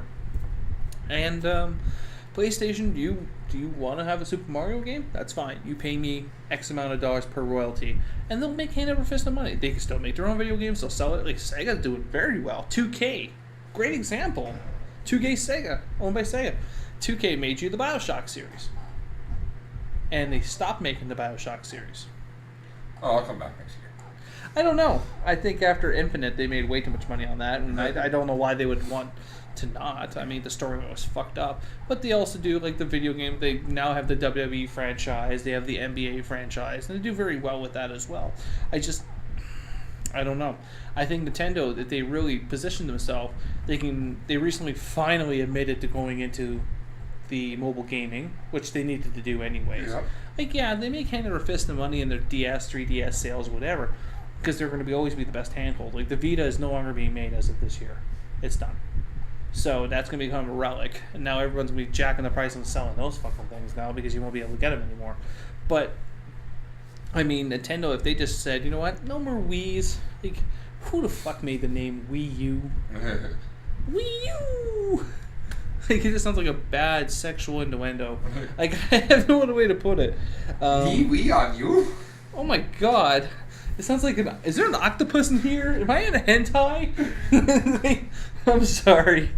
And PlayStation, do you want to have a Super Mario game? That's fine. You pay me X amount of dollars per royalty. And they'll make hand over fist of money. They can still make their own video games. They'll sell it. Like, Sega's doing very well. 2K. Great example. 2K Sega. Owned by Sega. 2K made you the Bioshock series. And they stopped making the Bioshock series. Oh, I'll come back next year. I don't know. I think after Infinite, they made way too much money on that, and I don't know why they would want to not. I mean, the story was fucked up. But they also do, like, the video game. They now have the WWE franchise. They have the NBA franchise. And they do very well with that as well. I don't know. I think Nintendo, that they really positioned themselves, they recently finally admitted to going into the mobile gaming, which they needed to do anyways. Yep. Like, yeah, they make hand over fist of money in their DS, 3DS sales, whatever, because they're going to always be the best handhold. Like, the Vita is no longer being made as of this year. It's done. So that's going to become a relic, and now everyone's going to be jacking the price on selling those fucking things now because you won't be able to get them anymore. But, I mean, Nintendo, if they just said, you know what, no more Wii's, like, who the fuck made the name Wii U? Wii U! Like, it just sounds like a bad sexual innuendo. Like, I have no other way to put it. Wii on you? Oh my god. It sounds like is there an octopus in here? Am I in a hentai? Like, I'm sorry.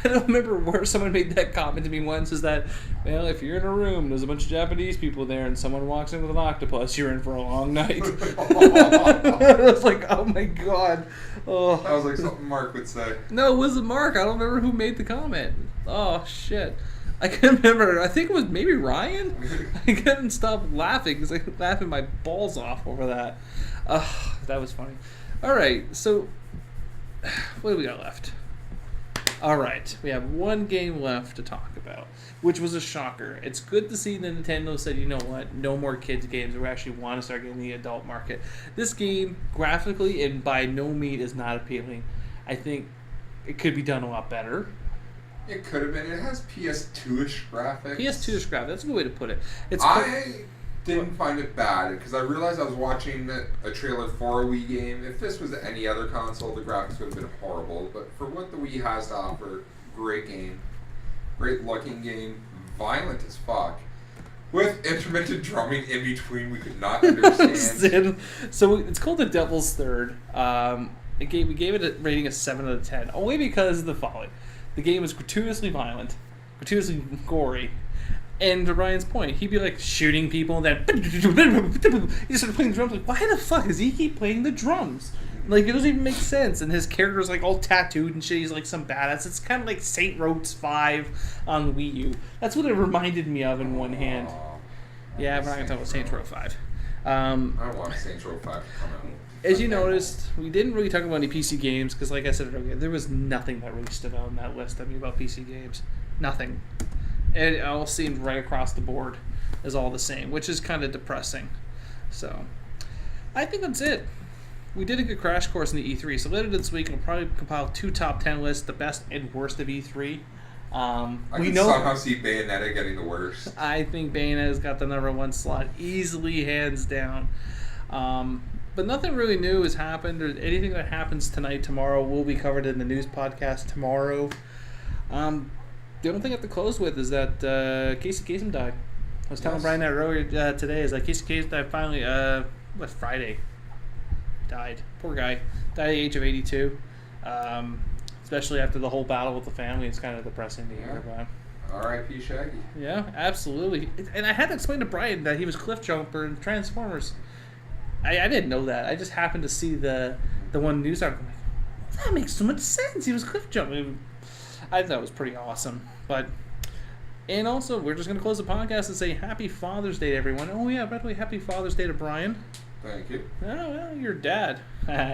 I don't remember where someone made that comment to me once, is that, well, if you're in a room, there's a bunch of Japanese people there, and someone walks in with an octopus, you're in for a long night. I was like, oh my god. Oh. That was like something Mark would say. No, it wasn't Mark. I don't remember who made the comment. Oh, shit. I can't remember. I think it was maybe Ryan. I couldn't stop laughing because I was laughing my balls off over that. That was funny. All right, so what do we got left? All right, we have one game left to talk about, which was a shocker. It's good to see that Nintendo said, you know what, no more kids games. We actually want to start getting the adult market. This game, graphically and by no means, is not appealing. I think it could be done a lot better. It could have been. It has PS2-ish graphics. PS2-ish graphics. That's a good way to put it. I didn't find it bad because I realized I was watching a trailer for a Wii game. If this was any other console, the graphics would have been horrible. But for what the Wii has to offer, great game. Great looking game. Violent as fuck. With intermittent drumming in between we could not understand. So it's called The Devil's Third. We gave it a rating of 7 out of 10. Only because of the following. The game is gratuitously violent. Gratuitously gory. And to Ryan's point, he'd be like shooting people and then he started playing the drums. Like, why the fuck does he keep playing the drums? Like, it doesn't even make sense. And his character's like all tattooed and shit. He's like some badass. It's kind of like Saint Rote's 5 on the Wii U. That's what it reminded me of in one hand. Yeah, we're not going to talk about Saints Row 5. I don't want Saints Row 5 to come out. As you noticed, we didn't really talk about any PC games because, like I said earlier, there was nothing that really stood out on that list. I mean, about PC games, nothing. It all seemed right across the board as all the same, which is kind of depressing. So, I think that's it. We did a good crash course in the E3. So later this week, we'll probably compile 2 top 10 lists, the best and worst of E3. I can somehow see Bayonetta getting the worst. I think Bayonetta's got the number 1 slot easily, hands down. But nothing really new has happened, or anything that happens tonight, tomorrow, will be covered in the news podcast tomorrow. The only thing I have to close with is that Casey Kasem died. I was telling Brian that earlier today, is that Casey Kasem died finally, Friday. Died. Poor guy. Died at the age of 82. Especially after the whole battle with the family. It's kind of depressing to hear about. R.I.P. Shaggy. Yeah, absolutely. And I had to explain to Brian that he was Cliff Jumper in Transformers. I didn't know that. I just happened to see the one news article. I'm like, that makes so much sense. He was Cliff Jumper. I thought it was pretty awesome. And also, we're just going to close the podcast and say Happy Father's Day to everyone. Oh, yeah, by the way, Happy Father's Day to Brian. Thank you. Oh, well, you're a dad.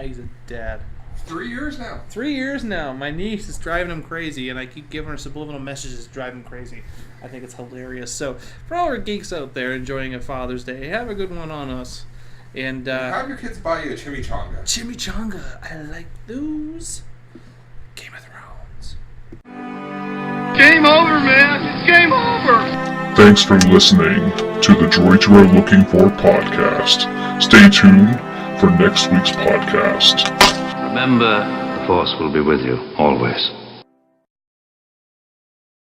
He's a dad. 3 years now. 3 years now. My niece is driving him crazy, and I keep giving her subliminal messages to drive him crazy. I think it's hilarious. So, for all our geeks out there enjoying a Father's Day, have a good one on us. And have your kids buy you a chimichanga. Chimichanga. I like those. Game of Thrones. Game over, man. Game over. Thanks for listening to the Droids You Are Looking For podcast. Stay tuned for next week's podcast. Remember, the Force will be with you, always.